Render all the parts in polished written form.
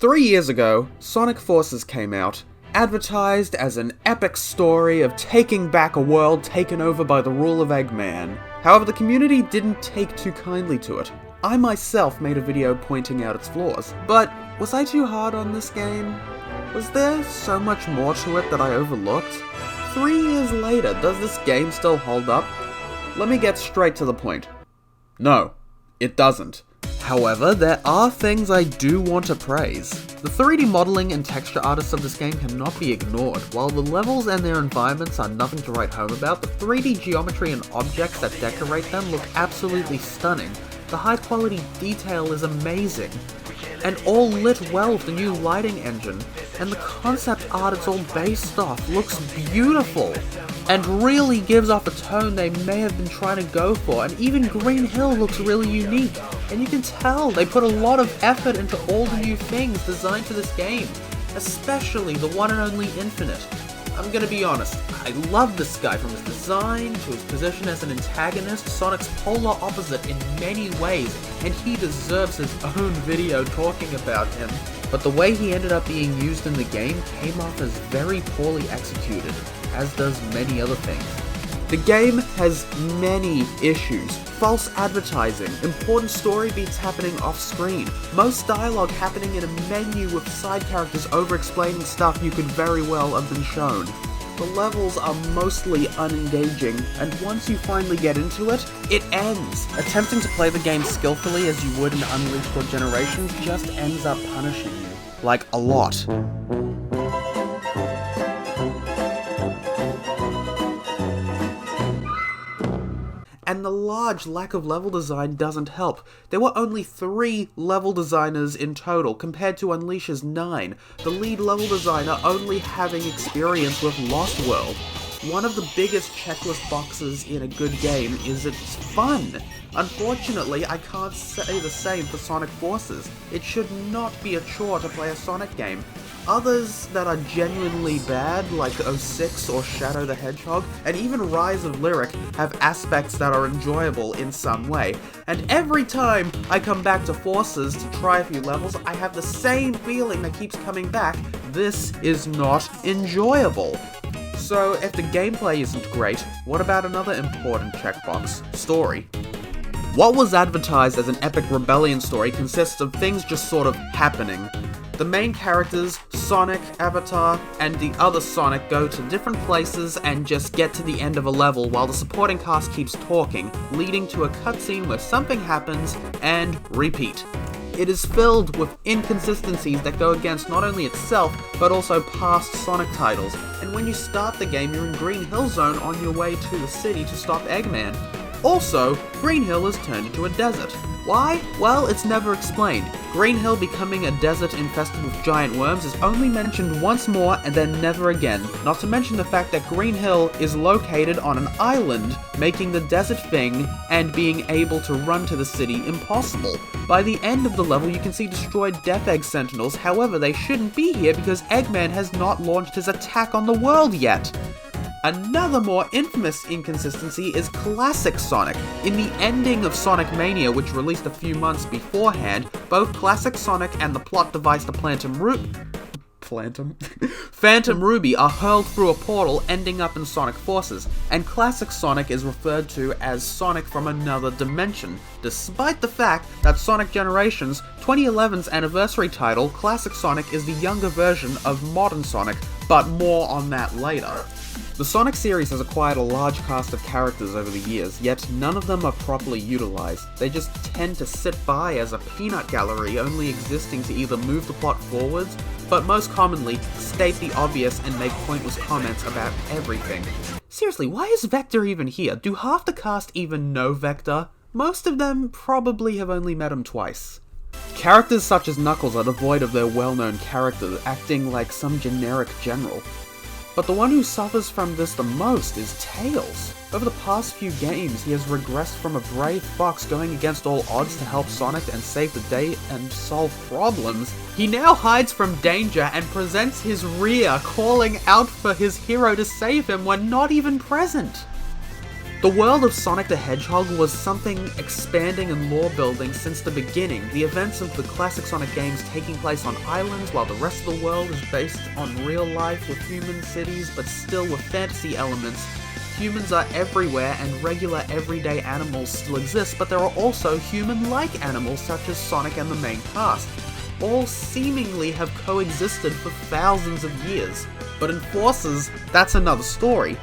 3 years ago, Sonic Forces came out, advertised as an epic story of taking back a world taken over by the rule of Eggman. However, the community didn't take too kindly to it. I myself made a video pointing out its flaws. But was I too hard on this game? Was there so much more to it that I overlooked? 3 years later, does this game still hold up? Let me get straight to the point. No, it doesn't. However, there are things I do want to praise. The 3D modeling and texture artists of this game cannot be ignored. While the levels and their environments are nothing to write home about, the 3D geometry and objects that decorate them look absolutely stunning. The high quality detail is amazing, and all lit well with the new lighting engine, and the concept art it's all based off looks beautiful, and really gives off a tone they may have been trying to go for, and even Green Hill looks really unique, and you can tell they put a lot of effort into all the new things designed for this game, especially the one and only Infinite. I'm gonna be honest, I love this guy from his design to his position as an antagonist, Sonic's polar opposite in many ways, and he deserves his own video talking about him. But the way he ended up being used in the game came off as very poorly executed, as does many other things. The game has many issues. False advertising, important story beats happening off-screen, most dialogue happening in a menu with side characters over-explaining stuff you could very well have been shown. The levels are mostly unengaging, and once you finally get into it, it ends. Attempting to play the game skillfully as you would in Unleashed or Generations just ends up punishing you. Like, a lot. And the large lack of level design doesn't help. There were only 3 level designers in total, compared to Unleash's 9, the lead level designer only having experience with Lost World. One of the biggest checklist boxes in a good game is it's fun. Unfortunately, I can't say the same for Sonic Forces. It should not be a chore to play a Sonic game. Others that are genuinely bad, like 06 or Shadow the Hedgehog, and even Rise of Lyric, have aspects that are enjoyable in some way. And every time I come back to Forces to try a few levels, I have the same feeling that keeps coming back: this is not enjoyable. So if the gameplay isn't great, what about another important checkbox? Story. What was advertised as an epic rebellion story consists of things just sort of happening. The main characters, Sonic, Avatar, and the other Sonic go to different places and just get to the end of a level while the supporting cast keeps talking, leading to a cutscene where something happens, and repeat. It is filled with inconsistencies that go against not only itself, but also past Sonic titles, and when you start the game you're in Green Hill Zone on your way to the city to stop Eggman. Also, Green Hill is turned into a desert. Why? Well, it's never explained. Green Hill becoming a desert infested with giant worms is only mentioned once more and then never again, not to mention the fact that Green Hill is located on an island, making the desert thing and being able to run to the city impossible. By the end of the level you can see destroyed Death Egg Sentinels, however they shouldn't be here because Eggman has not launched his attack on the world yet. Another more infamous inconsistency is Classic Sonic. In the ending of Sonic Mania, which released a few months beforehand, both Classic Sonic and the plot device to Phantom Ruby are hurled through a portal, ending up in Sonic Forces, and Classic Sonic is referred to as Sonic from another dimension, despite the fact that Sonic Generations, 2011's anniversary title, Classic Sonic is the younger version of modern Sonic, but more on that later. The Sonic series has acquired a large cast of characters over the years, yet none of them are properly utilized. They just tend to sit by as a peanut gallery, only existing to either move the plot forwards, but most commonly, state the obvious and make pointless comments about everything. Seriously, why is Vector even here? Do half the cast even know Vector? Most of them probably have only met him twice. Characters such as Knuckles are devoid of their well-known character, acting like some generic general. But the one who suffers from this the most is Tails. Over the past few games, he has regressed from a brave fox going against all odds to help Sonic and save the day and solve problems. He now hides from danger and presents his rear, calling out for his hero to save him when not even present. The world of Sonic the Hedgehog was something expanding and lore-building since the beginning, the events of the classic Sonic games taking place on islands while the rest of the world is based on real life with human cities but still with fantasy elements. Humans are everywhere and regular everyday animals still exist, but there are also human-like animals such as Sonic and the main cast. All seemingly have coexisted for thousands of years. But in Forces, that's another story.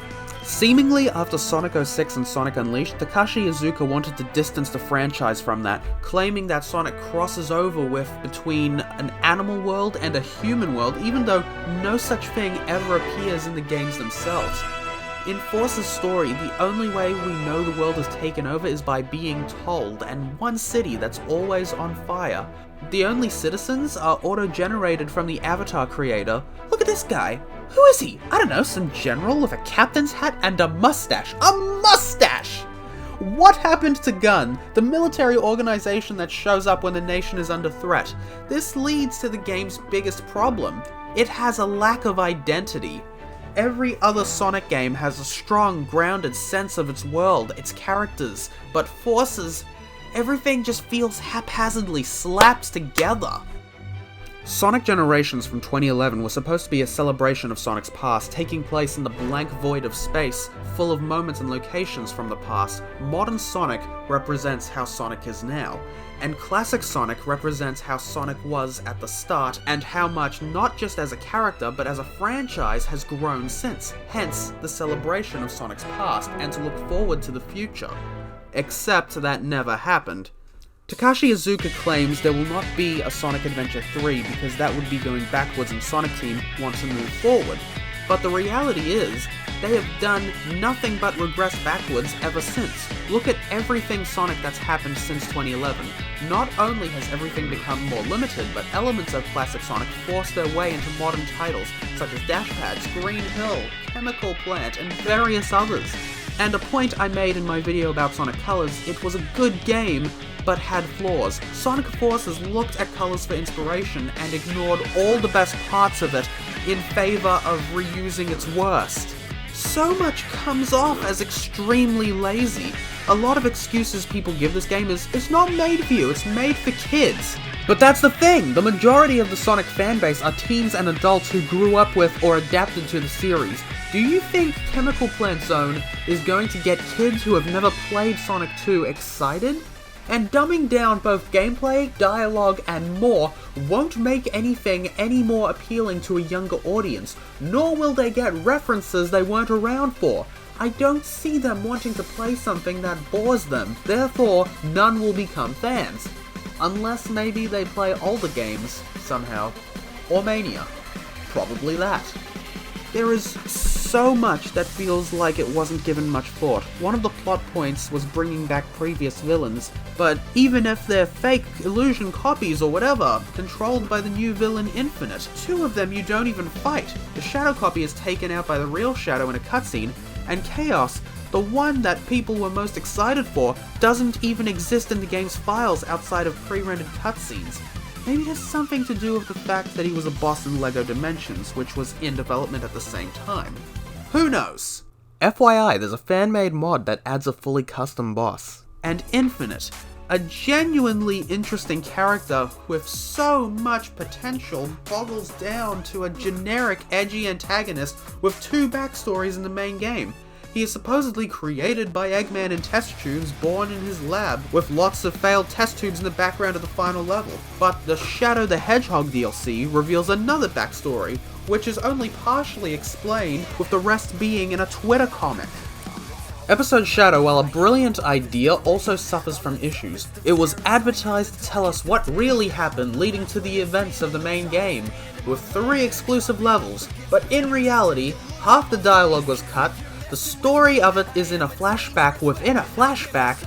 Seemingly after Sonic 06 and Sonic Unleashed, Takashi Iizuka wanted to distance the franchise from that, claiming that Sonic crosses over with between an animal world and a human world, even though no such thing ever appears in the games themselves. In Force's story, the only way we know the world is taken over is by being told, and one city that's always on fire. The only citizens are auto-generated from the avatar creator. Look at this guy! Who is he? I don't know, some general with a captain's hat and a mustache. A mustache! What happened to Gun, the military organization that shows up when the nation is under threat? This leads to the game's biggest problem. It has a lack of identity. Every other Sonic game has a strong, grounded sense of its world, its characters, but Forces, everything just feels haphazardly slapped together. Sonic Generations from 2011 was supposed to be a celebration of Sonic's past, taking place in the blank void of space, full of moments and locations from the past. Modern Sonic represents how Sonic is now, and classic Sonic represents how Sonic was at the start, and how much, not just as a character, but as a franchise, has grown since. Hence, the celebration of Sonic's past, and to look forward to the future. Except that never happened. Takashi Iizuka claims there will not be a Sonic Adventure 3 because that would be going backwards and Sonic Team want to move forward. But the reality is, they have done nothing but regress backwards ever since. Look at everything Sonic that's happened since 2011. Not only has everything become more limited, but elements of classic Sonic forced their way into modern titles, such as Dash Pads, Green Hill, Chemical Plant, and various others. And a point I made in my video about Sonic Colors, it was a good game, but had flaws. Sonic Forces looked at Colors for inspiration and ignored all the best parts of it in favor of reusing its worst. So much comes off as extremely lazy. A lot of excuses people give this game is, it's not made for you, it's made for kids. But that's the thing, the majority of the Sonic fanbase are teens and adults who grew up with or adapted to the series. Do you think Chemical Plant Zone is going to get kids who have never played Sonic 2 excited? And dumbing down both gameplay, dialogue, and more won't make anything any more appealing to a younger audience, nor will they get references they weren't around for. I don't see them wanting to play something that bores them, therefore none will become fans. Unless maybe they play older games, somehow. Or Mania. Probably that. There is so much that feels like it wasn't given much thought. One of the plot points was bringing back previous villains, but even if they're fake illusion copies or whatever, controlled by the new villain Infinite, two of them you don't even fight. The Shadow copy is taken out by the real Shadow in a cutscene, and Chaos, the one that people were most excited for, doesn't even exist in the game's files outside of pre-rendered cutscenes. Maybe it has something to do with the fact that he was a boss in LEGO Dimensions, which was in development at the same time. Who knows? FYI, there's a fan-made mod that adds a fully custom boss. And Infinite, a genuinely interesting character with so much potential, boggles down to a generic edgy antagonist with two backstories in the main game. He is supposedly created by Eggman in test tubes, born in his lab, with lots of failed test tubes in the background of the final level. But the Shadow the Hedgehog DLC reveals another backstory, which is only partially explained, with the rest being in a Twitter comic. Episode Shadow, while a brilliant idea, also suffers from issues. It was advertised to tell us what really happened leading to the events of the main game, with 3 exclusive levels, but in reality, half the dialogue was cut, the story of it is in a flashback within a flashback,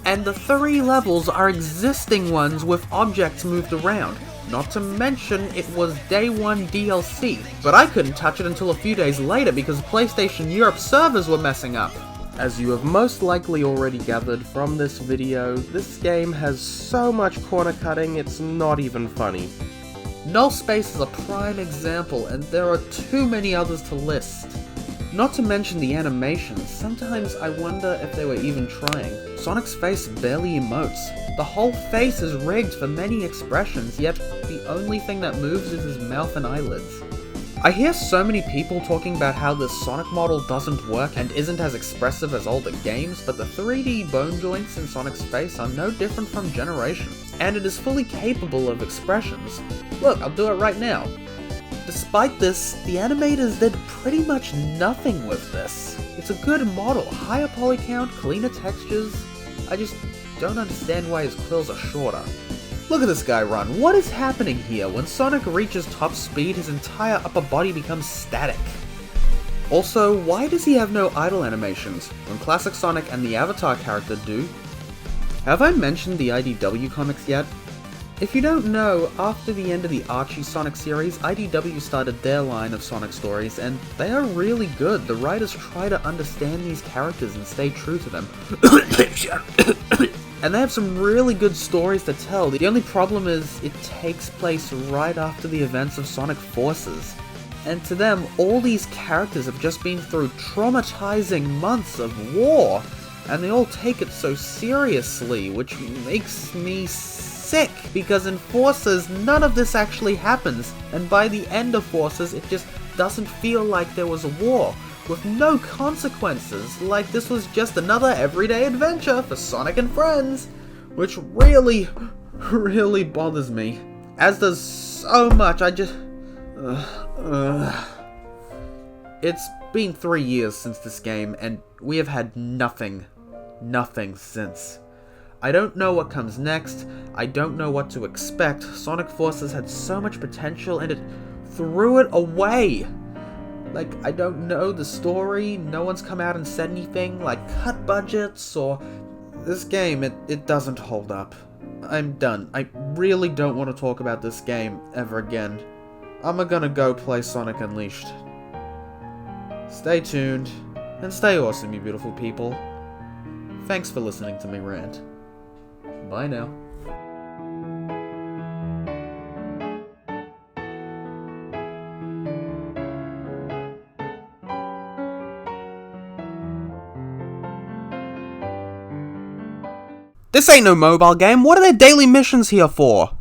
and the 3 levels are existing ones with objects moved around. Not to mention, it was day 1 DLC, but I couldn't touch it until a few days later because PlayStation Europe servers were messing up. As you have most likely already gathered from this video, this game has so much corner cutting it's not even funny. Null Space is a prime example, and there are too many others to list. Not to mention the animations, sometimes I wonder if they were even trying. Sonic's face barely emotes. The whole face is rigged for many expressions, yet the only thing that moves is his mouth and eyelids. I hear so many people talking about how this Sonic model doesn't work and isn't as expressive as older games, but the 3D bone joints in Sonic's face are no different from Generation, and it is fully capable of expressions. Look, I'll do it right now. Despite this, the animators did pretty much nothing with this. It's a good model, higher poly count, cleaner textures. I just don't understand why his quills are shorter. Look at this guy run. What is happening here? When Sonic reaches top speed, his entire upper body becomes static. Also, why does he have no idle animations, when Classic Sonic and the Avatar character do? Have I mentioned the IDW comics yet? If you don't know, after the end of the Archie Sonic series, IDW started their line of Sonic stories, and they are really good. The writers try to understand these characters and stay true to them. And they have some really good stories to tell. The only problem is, it takes place right after the events of Sonic Forces. And to them, all these characters have just been through traumatizing months of war, and they all take it so seriously, which makes me sick, because in Forces, none of this actually happens, and by the end of Forces, it just doesn't feel like there was a war, with no consequences, like this was just another everyday adventure for Sonic and friends, which really bothers me, as does so much. It's been 3 years since this game, and we have had nothing since. I don't know what comes next, I don't know what to expect. Sonic Forces had so much potential, and it threw it away. Like, I don't know the story, no one's come out and said anything, like cut budgets, or... This game, it doesn't hold up. I'm done. I really don't want to talk about this game ever again. I'm gonna go play Sonic Unleashed. Stay tuned, and stay awesome, you beautiful people. Thanks for listening to me rant. Bye now. This ain't no mobile game, what are their daily missions here for?